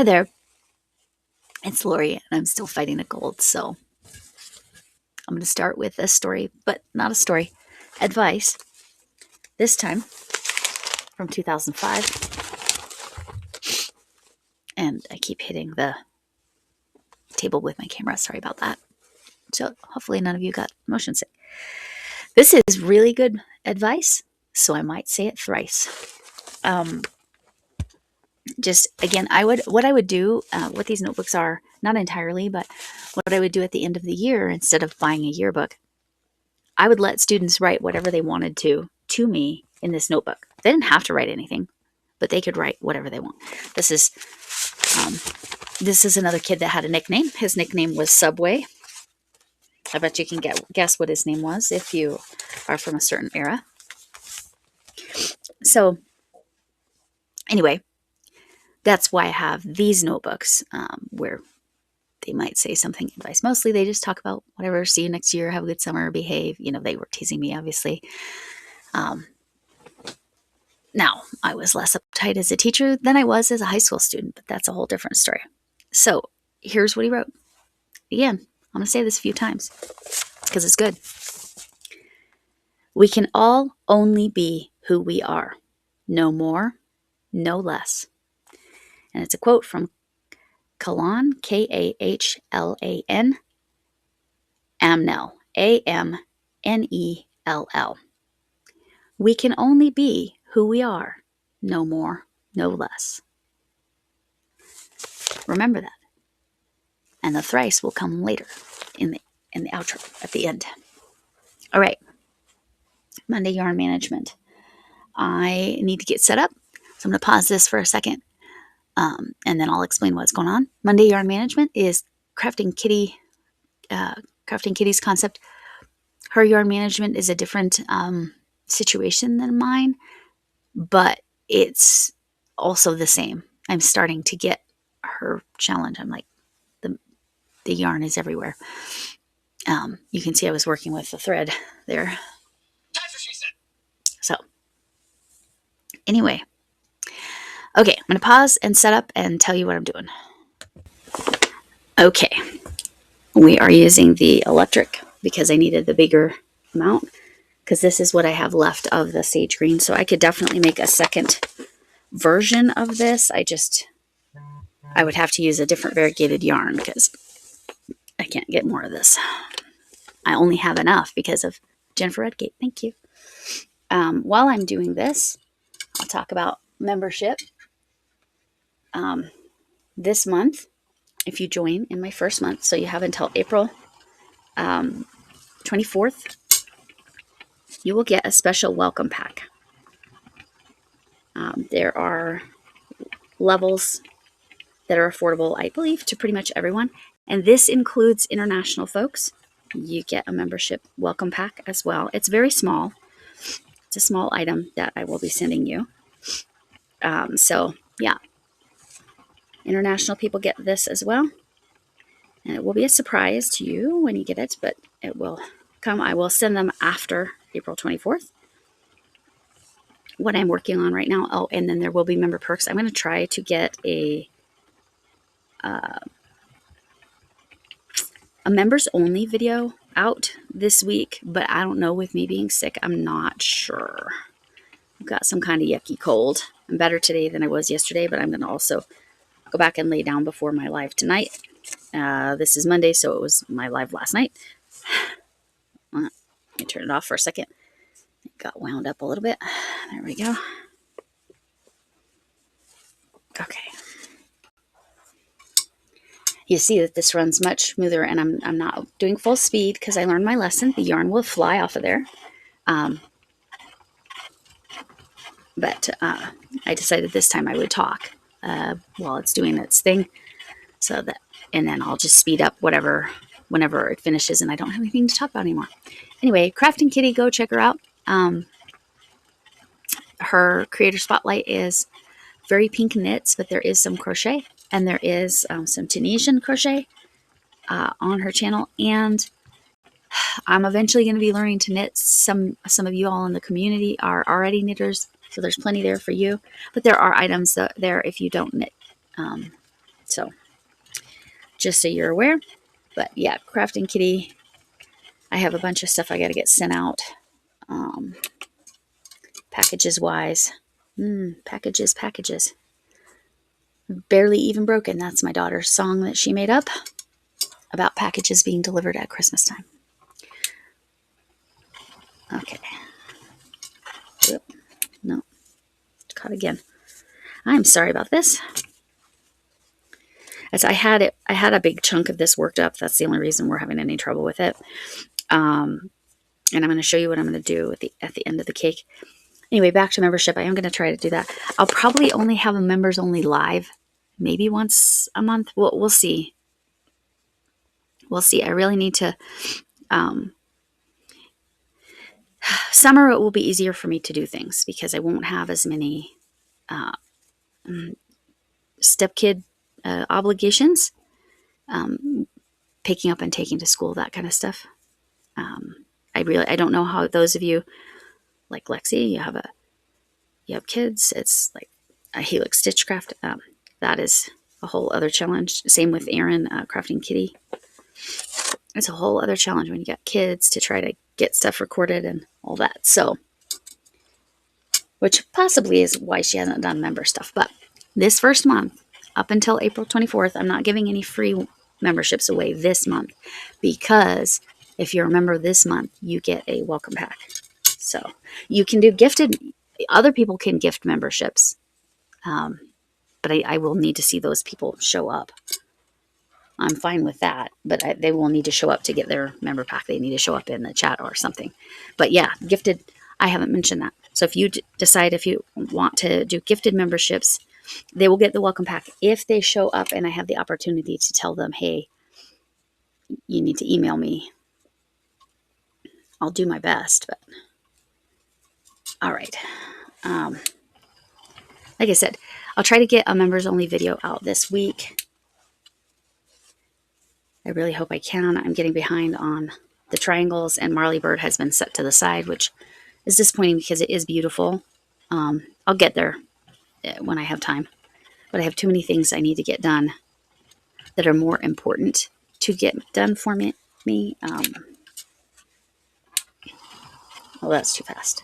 Hi there, it's Lori, and I'm still fighting a cold, so I'm going to start with a story, but not a story, advice. This time from 2005, and I keep hitting the table with my camera. Sorry about that. So hopefully none of you got motion sick. This is really good advice, so I might say it thrice. Just again, what I would do, what these notebooks are, not entirely, but what I would do at the end of the year, instead of buying a yearbook, I would let students write whatever they wanted to me in this notebook. They didn't have to write anything, but they could write whatever they want. This is another kid that had a nickname. His nickname was Subway. I bet you can guess what his name was if you are from a certain era. So anyway, that's why I have these notebooks where they might say something advice. Mostly they just talk about whatever, see you next year, have a good summer, behave. You know, they were teasing me, obviously. Now, I was less uptight as a teacher than I was as a high school student, but that's a whole different story. So here's what he wrote. Again, I'm going to say this a few times because it's good. We can all only be who we are. No more, no less. And it's a quote from Kahlan, Kahlan, Amnell, Amnell. We can only be who we are, no more, no less. Remember that. And the thrice will come later in the outro at the end. All right. Monday yarn management. I need to get set up, so I'm going to pause this for a second, and then I'll explain what's going on. Monday yarn management is crafting Kittie's concept. Her yarn management is a different situation than mine, but it's also the same. I'm starting to get her challenge. I'm like, the yarn is everywhere. You can see I was working with the thread there. That's what she said. So anyway, okay, I'm going to pause and set up and tell you what I'm doing. Okay, we are using the electric because I needed the bigger amount, because this is what I have left of the sage green. So I could definitely make a second version of this. I would have to use a different variegated yarn because I can't get more of this. I only have enough because of Jennifer Redgate. Thank you. While I'm doing this, I'll talk about membership. This month, if you join in my first month, so you have until April 24th, you will get a special welcome pack. There are levels that are affordable, I believe, to pretty much everyone. And this includes international folks. You get a membership welcome pack as well. It's very small. It's a small item that I will be sending you. So, yeah. International people get this as well. And it will be a surprise to you when you get it, but it will come. I will send them after April 24th. What I'm working on right now. Oh, and then there will be member perks. I'm going to try to get a members only video out this week, but I don't know, with me being sick, I'm not sure. I've got some kind of yucky cold. I'm better today than I was yesterday, but I'm going to also go back and lay down before my live tonight. This is Monday, so it was my live last night. Let me turn it off for a second. It got wound up a little bit. There we go. Okay. You see that this runs much smoother, and I'm not doing full speed because I learned my lesson. The yarn will fly off of there. But I decided this time I would talk while it's doing its thing, and then I'll just speed up whenever it finishes and I don't have anything to talk about anymore. Anyway, Crafting Kittee, go check her out. Her creator spotlight is very pink knits, but there is some crochet, and there is some Tunisian crochet on her channel. And I'm eventually going to be learning to knit. Some of you all in the community are already knitters, so there's plenty there for you. But there are items there if you don't knit So just so you're aware. But yeah, Crafting Kittee, I have a bunch of stuff I got to get sent out. Packages wise. Packages. Barely Even Broken. That's my daughter's song that she made up about packages being delivered at Christmas time. Okay. Oop. No. Caught again. I'm sorry about this. As I had a big chunk of this worked up. That's the only reason we're having any trouble with it. And I'm going to show you what I'm going to do at the end of the cake. Anyway, back to membership. I am going to try to do that. I'll probably only have a members only live, maybe once a month. We'll see. We'll see. I really need to. Summer it will be easier for me to do things because I won't have as many stepkid obligations, picking up and taking to school, that kind of stuff. I don't know how those of you like Lexi, you have kids. It's like a Helix Stitchcraft. That is a whole other challenge. Same with Aaron, Crafting Kittee. It's a whole other challenge when you got kids to try to get stuff recorded and all that. So, which possibly is why she hasn't done member stuff. But this first month, up until April 24th, I'm not giving any free memberships away this month, because if you're a member this month, you get a welcome pack. So you can do gifted. Other people can gift memberships, but I will need to see those people show up. I'm fine with that, but they will need to show up to get their member pack. They need to show up in the chat or something. But yeah, gifted, I haven't mentioned that. So if you decide if you want to do gifted memberships, they will get the welcome pack if they show up and I have the opportunity to tell them, hey, you need to email me. I'll do my best, but all right. Like I said, I'll try to get a members only video out this week. I really hope I can. I'm getting behind on the triangles, and Marley Bird has been set to the side, which is disappointing because it is beautiful. I'll get there when I have time, but I have too many things I need to get done that are more important to get done for me. Oh, that's too fast.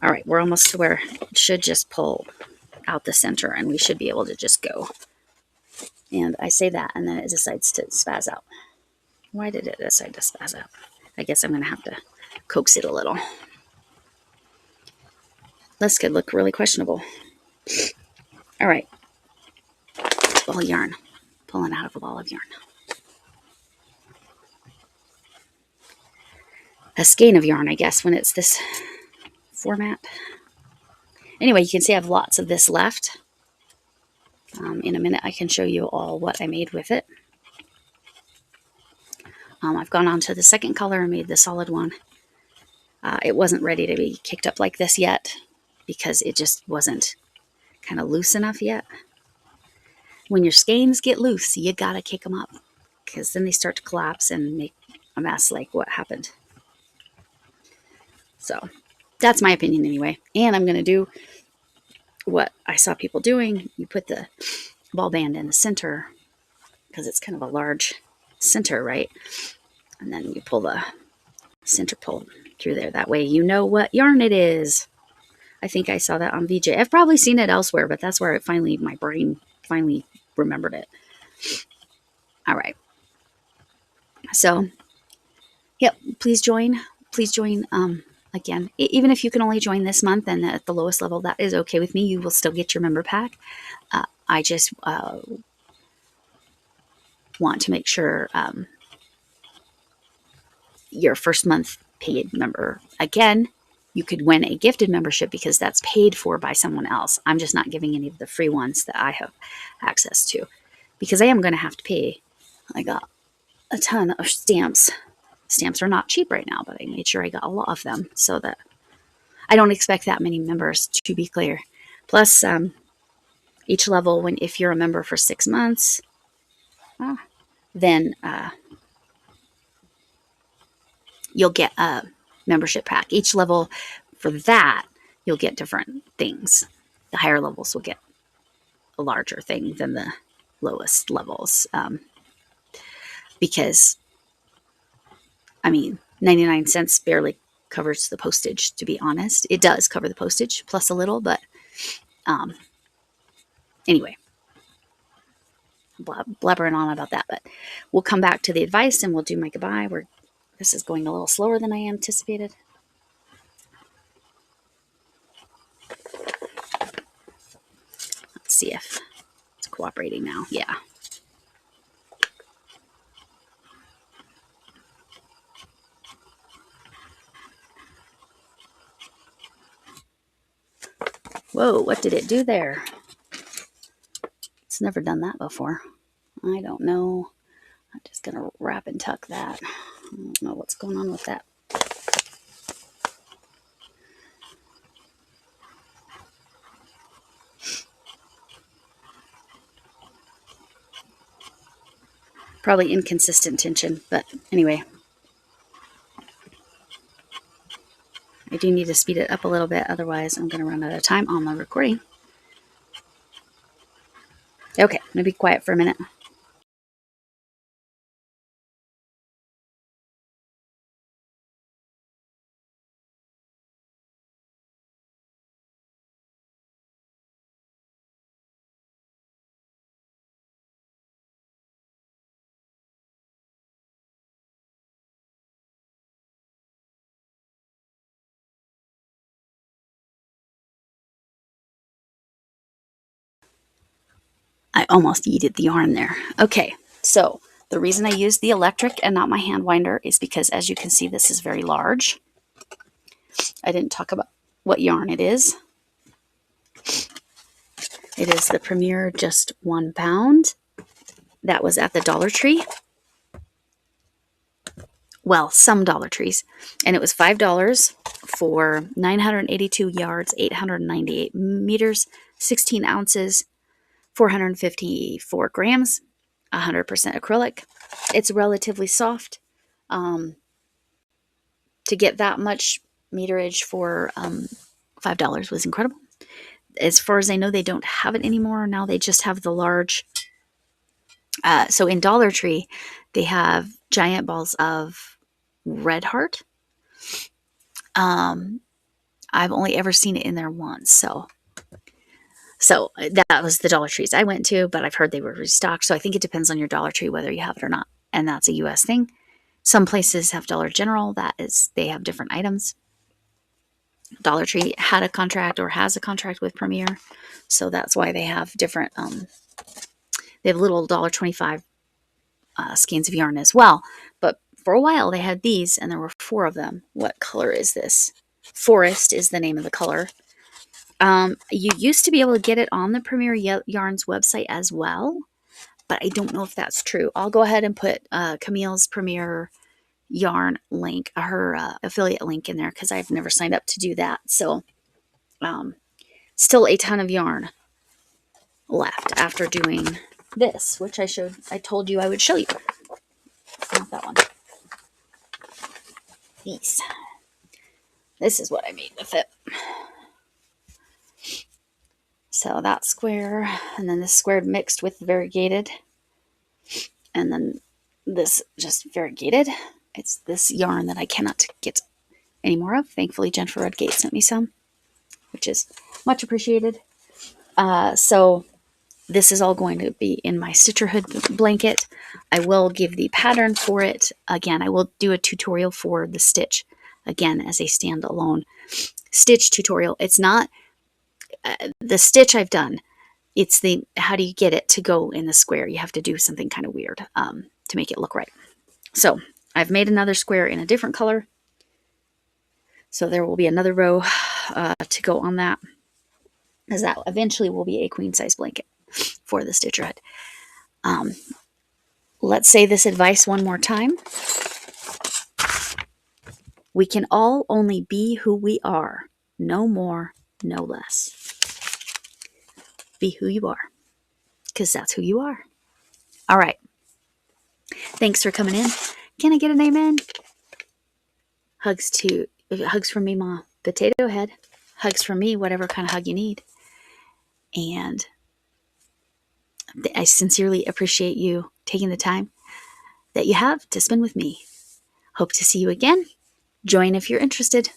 All right, we're almost to where it should just pull out the center, and we should be able to just go. And I say that, and then it decides to spaz out. Why did it decide to spaz out? I guess I'm going to have to coax it a little. This could look really questionable. All right. Ball yarn. Pulling out of a ball of yarn. A skein of yarn, I guess, when it's this format. Anyway, you can see I have lots of this left. In a minute, I can show you all what I made with it. I've gone on to the second color and made the solid one. It wasn't ready to be kicked up like this yet because it just wasn't kind of loose enough yet. When your skeins get loose, you gotta kick them up because then they start to collapse and make a mess like what happened. So that's my opinion anyway. And I'm going to do what I saw people doing. You put the ball band in the center because it's kind of a large center, right? And then you pull the center pull through there. That way you know what yarn it is. I think I saw that on VJ. I've probably seen it elsewhere, but that's where my brain finally remembered it. All right. So, yep, please join. Please join. Again, even if you can only join this month and at the lowest level, that is okay with me. You will still get your member pack. I just want to make sure your first month paid member. Again, you could win a gifted membership because that's paid for by someone else. I'm just not giving any of the free ones that I have access to because I am going to have to pay. I got a ton of stamps. Stamps are not cheap right now, but I made sure I got a lot of them so that I don't expect that many members, to be clear. Plus, each level, if you're a member for 6 months, then you'll get a membership pack. Each level for that, you'll get different things. The higher levels will get a larger thing than the lowest levels. Because, I mean, 99 cents barely covers the postage, to be honest. It does cover the postage plus a little, but anyway, blabbering on about that. But we'll come back to the advice and we'll do my goodbye. This is going a little slower than I anticipated. Let's see if it's cooperating now. Yeah. Whoa, what did it do there? It's never done that before. I don't know. I'm just going to wrap and tuck that. I don't know what's going on with that. Probably inconsistent tension, but anyway. I do need to speed it up a little bit, otherwise I'm going to run out of time on my recording. Okay, I'm going to be quiet for a minute. I almost yeeted the yarn there. Okay, so the reason I use the electric and not my hand winder is because, as you can see, this is very large. I didn't talk about what yarn it is. It is the Premier Just 1 Pound. That was at the Dollar Tree. Well, some Dollar Trees. And it was $5 for 982 yards, 898 meters, 16 ounces, 454 grams, 100% acrylic. It's relatively soft. To get that much meterage for $5 was incredible. As far as I know, they don't have it anymore. Now they just have the large. So in Dollar Tree, they have giant balls of Red Heart. I've only ever seen it in there once. So that was the Dollar Trees I went to, but I've heard they were restocked. So I think it depends on your Dollar Tree whether you have it or not. And that's a US thing. Some places have Dollar General. They have different items. Dollar Tree had a contract or has a contract with Premier. So that's why they have different, they have little $1.25 skeins of yarn as well. But for a while they had these and there were 4 of them. What color is this? Forest is the name of the color. You used to be able to get it on the Premier Yarns website as well, but I don't know if that's true. I'll go ahead and put Camille's Premier Yarn link, her affiliate link in there, because I've never signed up to do that. So still a ton of yarn left after doing this, which I told you I would show you. Not that one. These. This is what I made with it. So that square, and then this square mixed with variegated, and then this just variegated. It's this yarn that I cannot get any more of. Thankfully, Jennifer Redgate sent me some, which is much appreciated. So this is all going to be in my Stitcherhood blanket. I will give the pattern for it. Again, I will do a tutorial for the stitch, again, as a standalone stitch tutorial. It's not the stitch I've done. It's the how do you get it to go in the square. You have to do something kind of weird to make it look right. So I've made another square in a different color. So there will be another row to go on that, as that eventually will be a queen size blanket for the Stitcherhood. Let's say this advice one more time. We can all only be who we are. No more, no less. Be who you are, because that's who you are. All right. Thanks for coming in. Can I get an amen? Hugs from me, Ma. Potato Head. Hugs from me, whatever kind of hug you need. And I sincerely appreciate you taking the time that you have to spend with me. Hope to see you again. Join if you're interested.